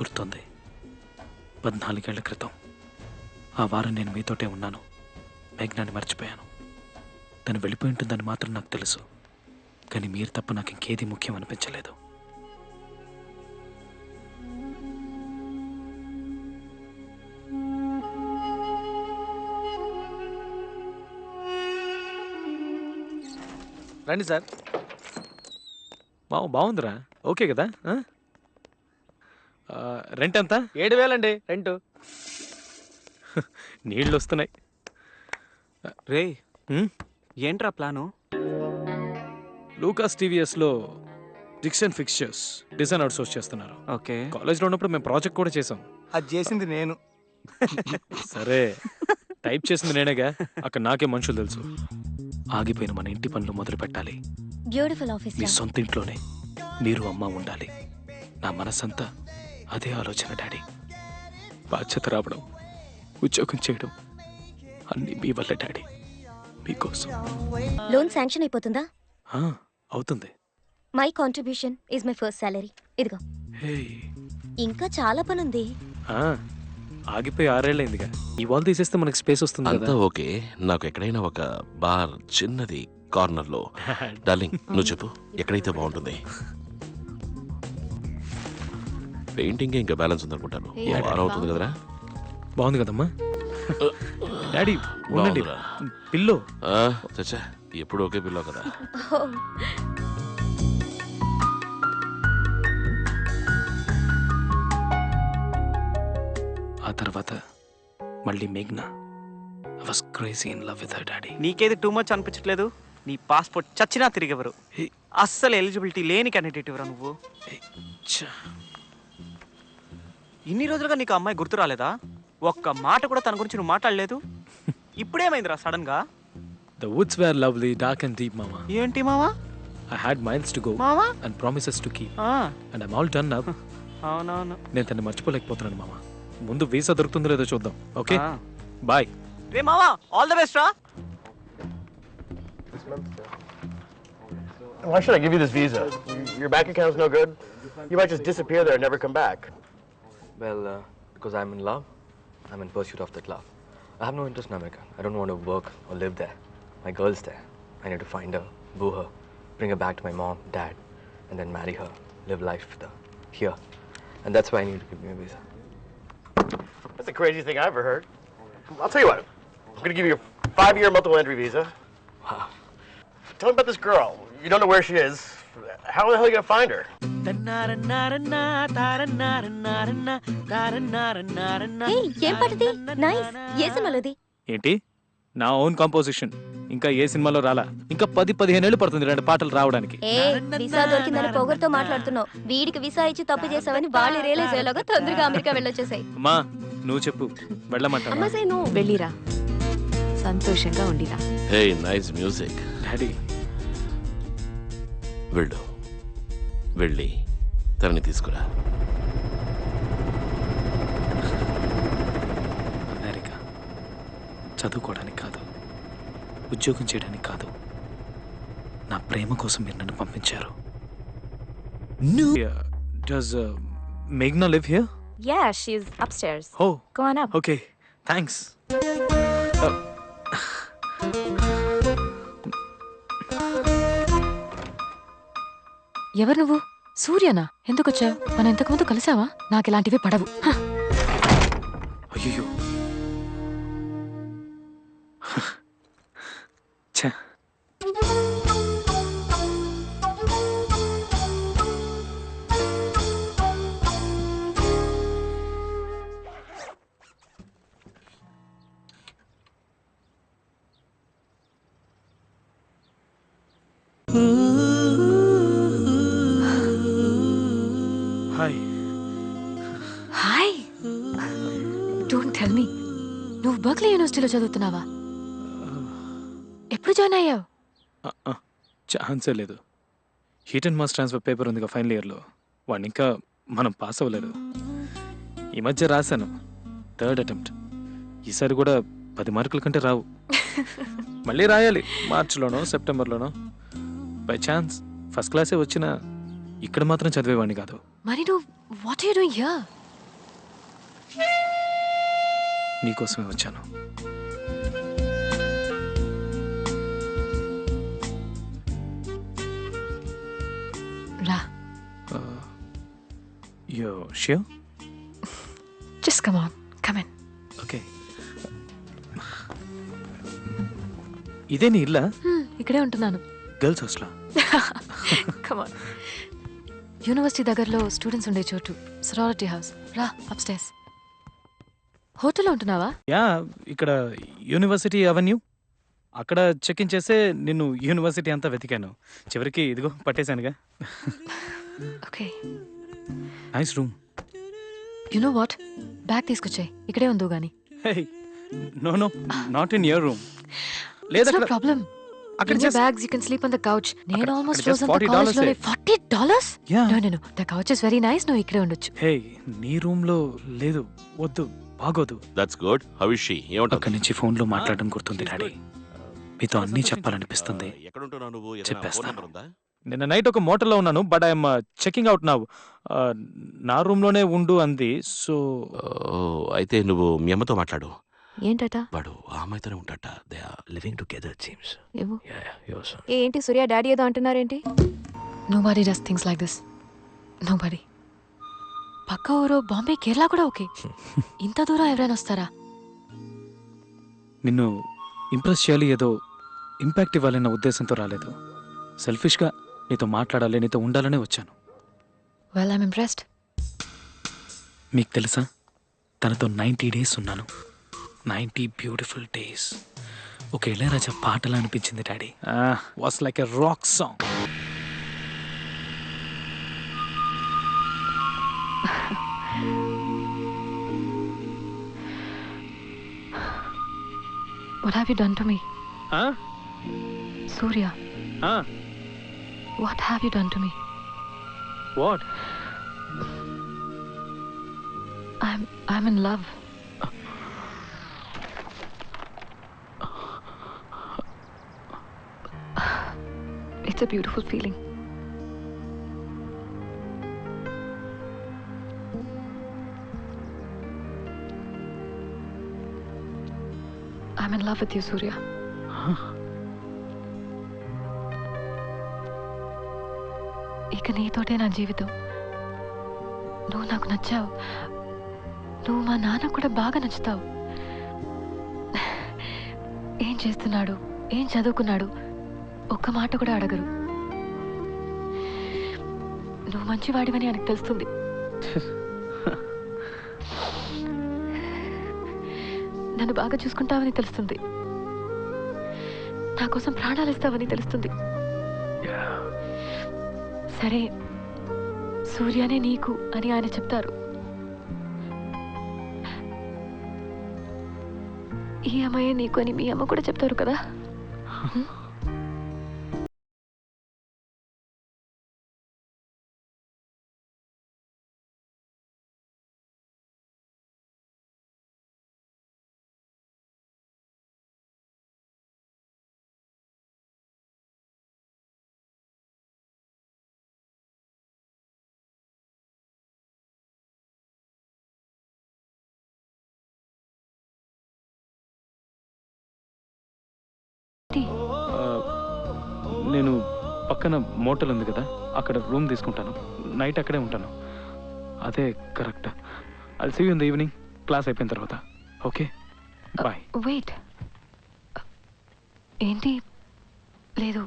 గుర్తుంది. 14 ఏళ్ల క్రితం ఆ వారం నేను మీతోటే ఉన్నాను. మేఘ్నాన్ని మర్చిపోయాను. తను వెళ్ళిపోయి ఉంటుందని మాత్రం నాకు తెలుసు. కానీ మీరు తప్ప నాకు ఇంకేది ముఖ్యం అనిపించలేదు. రండి సార్. బాగుందిరా. ఓకే కదా? రెంట్ ఎంత? 7,000 అండి రెంట్. నీళ్ళు వస్తున్నాయి. రే ఏంట్రా ప్లాను? లూకాస్ టీవీఎస్లో డిక్షన్ ఫిక్చర్స్ డిజైన్ అవుట్సోర్స్ చేస్తున్నారు. ఓకే. కాలేజ్లో ఉన్నప్పుడు మేము ప్రాజెక్ట్ కూడా చేసాం. అది చేసింది నేను. సరే, టైప్ చేసింది నేనేగా. అక్కడ నాకే మనుషులు తెలుసు. ఆగిపోయిన మన ఇంటి పనులు మొదలు పెట్టాలి. Beautiful office. మీ సొంత ఇంట్లోనే మీరు అమ్మ ఉండాలి. నా మనసంతా అదే ఆలోచన డాడీ. బాధ్యత రావడం, ఉద్యోగం చేయడం అన్నీ మీ వల్ల డాడీ. మీకోసం. లోన్ శాంక్షన్ అయిపోతుందా? అవుతుంది. My contribution is my first salary. ఇదిగో. ఇంకా చాలా పని ఉంది. ఆగిపోయి 6 ఏళ్ళైందిగా. ఈ వాల్ తీసేస్తే మనకి స్పేస్ వస్తుంది అంతా ఓకే. నాకు ఎక్కడైనా ఒక బార్ చిన్నది కార్నర్ లో. డార్లింగ్ నువ్వు చెప్పు ఎక్కడైతే బాగుంటుంది. పెయింటింగ్ ఇంకా బ్యాలెన్స్ ఉందనుకుంటాను. వారం అవుతుంది కదరా? బాగుంది కదమ్మా. డాడీ ఉండండి. పిల్లో చచ్చా ఎప్పుడు ఒకే పిల్లో కదా. ఆ తర్వాత మళ్ళీ మేఘ్నా. I was crazy in love with her daddy. నీకేది టూ మచ్ అనిపించట్లేదు? నీ పాస్పోర్ట్ చచ్చినా తిరిగెవరు. అస్సలు ఎలిజిబిలిటీ లేని క్యాండిడేట్ ఎవరా నువ్వు? ఇన్ని రోజులుగా నీకు అమ్మాయి గుర్తు రాలేదా? ఒక్క మాట కూడా తన గురించి నువ్వు మాట్లాడలేదు. ఇప్పుడేమైందిరా సడన్ గా? The woods were lovely, dark and deep, mama. ఏంటి మావా? I had miles to go మావా and promises to keep. And I'm all done now. అవునవును. నేను తన్ని మర్చిపోలేకపోతున్నాను మామ. ముందు వీసా దొరుకుతుందో లేదో చూద్దాం. Okay bye. రే మావా ఆల్ ద బెస్ట్ రా. Why should I give you this visa? Your bank account's no good. You might just disappear there and never come back. Well, because I'm in love. I'm in pursuit of that love. I have no interest in America. I don't want to work or live there. My girl's there. I need to find her, boo her, bring her back to my mom, dad, and then marry her, live life with her here. And that's why I need to give me a visa. That's the craziest thing I ever heard. I'll tell you what. I'm going to give you a 5-year multiple entry visa. Wow. Tell me about this girl. You don't know where she is. How the hell are you going to find her? ఏం పాటది? Nice. ఏ సినిమాలోది? ఏంటి? నా own composition. ఇంకా ఏ సినిమాలో రాలా. ఇంకా 10-15 ఏళ్ళు పడుతుంది 2 పాటలు రావడానికి. వీసా దొరికిందని పొగరుతో మాట్లాడుతున్నావు. వీడికి వీసా ఇచ్చి తప్పు చేసావని వాళ్ళు రియలైజ్ అయ్యేలాగా తొందరగా అమెరికా వెళ్ళొచ్చేసాయి. అమ్మా నువ్వు చెప్పు, వెళ్ళమంటావా? అమ్మా సే నువ్వు వెళ్ళిరా, సంతోషంగా ఉండిరా. Hey nice music. డాడీ వెళ్ళు, వెళ్ళి తనని తీసుకురా. అమెరికా చదువుకోవడానికి కాదు, ఉద్యోగం చేయడానికి కాదు, నా ప్రేమ కోసం మీరు నన్ను పంపించారు. Does Meghna live here? Yeah, she's upstairs. Oh, go on up. Okay, thanks. ఎవరు నువ్వు? సూర్యనా? ఎందుకొచ్చావు? మనం ఇంతకుముందు కలిసావా? నాకు ఇలాంటివి పడవు. అయ్యో ఛ. Hi. Hi. Don't tell me, నువ్వు బర్క్లీ యూనివర్సిటీలో చదువుతున్నావా? ఎప్పుడు జాయిన్ అయ్యావు? ఛాన్సే లేదు. Heat and mass transfer paper ఉంది ఫైనల్ ఇయర్లో. వాడిని ఇంకా మనం పాస్ అవ్వలేదు. ఈ మధ్య రాశాను, 3rd అటెంప్ట్. ఈసారి కూడా 10 మార్కుల కంటే రావు. మళ్ళీ రాయాలి, మార్చిలోనో సెప్టెంబర్లోనో. బై ఛాన్స్ ఫస్ట్ క్లాసే వచ్చినా ఇక్కడ మాత్రం చదివేవాడిని కాదు. మరి నువ్వు what are you doing here? నీకోసమే వచ్చాను. రా, yo sure? Just come on, come in. Okay. ఇదే నీ ఇల్లా? ఇక్కడే ఉంటున్నాను. గర్ల్స్ హాస్టలా? Come on. యూనివర్సిటీ దగ్గరలో స్టూడెంట్స్ ఉండే చోటు, సరారిటీ హౌస్. రా, అప్స్టైర్స్. హోటల్లో ఉంటున్నావా? యా, ఇక్కడ యూనివర్సిటీ అవెన్యూ. అక్కడ చెక్ ఇన్ చేస్తే నిన్ను యూనివర్సిటీ అంతా వెతికాను. చివరికి ఇదిగో పట్టేశానుగా. Okay. Nice room. You know what, bag తీసుకొచ్చాయి, ఇక్కడే ఉందో గాని. No no, not in your room. లేదా నో ప్రాబ్లం. అక్కడ In your bags, you can sleep on the couch. నేను అక్కడ ఆల్మోస్ట్ just రోజంతా $40 కాలేజ్లోనే. $40? Yeah. No, no, no. The couch is very nice. నువ్వు ఇక్కడే ఉండొచ్చు. హే, నీ రూమ్ లో లేదు, వద్దు, బాగోదు. That's good. How is she? ఏమంటావు? అక్కడి నుంచి ఫోన్ లో మాట్లాడడం గుర్తుంది డాడీ. మీతో అన్నీ చెప్పాలనిపిస్తుంది. ఎక్కడ ఉంటున్నావు నువ్వు? చెప్పేస్తాను. నెంబర్ ఉందా? నిన్న నైట్ ఒక మోటల్లో ఉన్నాను, but I'm checking out now. నా రూమ్ లోనే ఉండు అంది. సో ఓ, అయితే నువ్వు మీ అమ్మతో మాట్లాడు. ఏంటట? వాడు ఆ అమ్మాయితోనే ఉంటాట. They are living together it seems. ఏమో. యోస్. ఏంటి సూర్య డాడీ ఏదో అంటున్నారేంటి? Nobody does things like this. Nobody. పక్క ఊరు బాంబే, కేరళ కూడా ఓకే. ఇంత దూరం ఎవరైనా వస్తారా? నిన్ను ఇంప్రెస్ చేయాలి, ఏదో ఇంపాక్ట్ ఇవ్వాలన్న ఉద్దేశంతో రాలేదు. సెల్ఫిష్గా నీతో మాట్లాడాలి, నీతో ఉండాలనే వచ్చాను. Well, I'm impressed. మీకు తెలుసా, తనతో 90 days ఉన్నాను. 90 బ్యూటిఫుల్ డేస్. ఒక ఇళయరాజా పాటలా అనిపించింది daddy. Was like a rock song. What have you done to me? Surya, what have you done to me? What? I'm in love. It's a beautiful feeling. I'm in love with you, Surya. ఇక నీతోటే నా జీవితం. నువ్వు నాకు నచ్చావు. నువ్వు మా నాన్న కూడా బాగా నచ్చుతావు. ఏం చేస్తున్నాడు, ఏం చదువుకున్నాడు, ఒక్క మాట కూడా అడగరు. నువ్వు మంచివాడివని ఆయనకు తెలుస్తుంది. నన్ను బాగా చూసుకుంటావని తెలుస్తుంది. నా కోసం ప్రాణాలు ఇస్తావని తెలుస్తుంది. సరే, సూర్యనే నీకు అని ఆయన చెప్తారు. ఈ అమ్మాయే నీకు అని మీ అమ్మ కూడా చెప్తారు కదా. నేను పక్కన మోటల్ ఉంది కదా, అక్కడ రూమ్ తీసుకుంటాను. నైట్ అక్కడే ఉంటాను. అదే correct. I'll see you in the evening, class అయిపోయిన తర్వాత. Okay, bye. వెయిట్, ఏంటి? లేదు,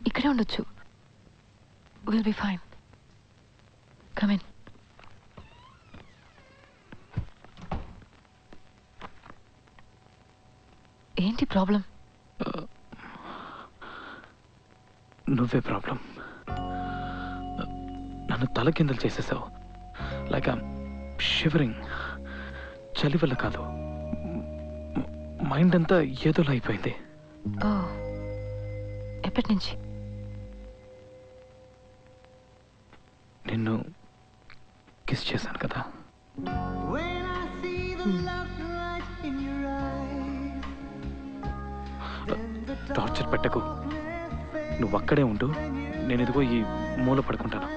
ఇక్కడే ఉండొచ్చు. Will be fine. Come in. ఏంటి ప్రాబ్లం? నువ్వే ప్రాబ్లం. నన్ను తలకిందలు చేసేసావు. Like I'm shivering. చలి వల్ల కాదు, మైండ్ అంతా ఏదోలా అయిపోయింది. ఓ, ఎప్పటి నుంచి? నిన్ను కిస్ చేశాను కదా. టార్చర్ పెట్టకు. నువ్వు అక్కడే ఉండు, నేను ఇదిగో ఈ మూల పడుకుంటాను.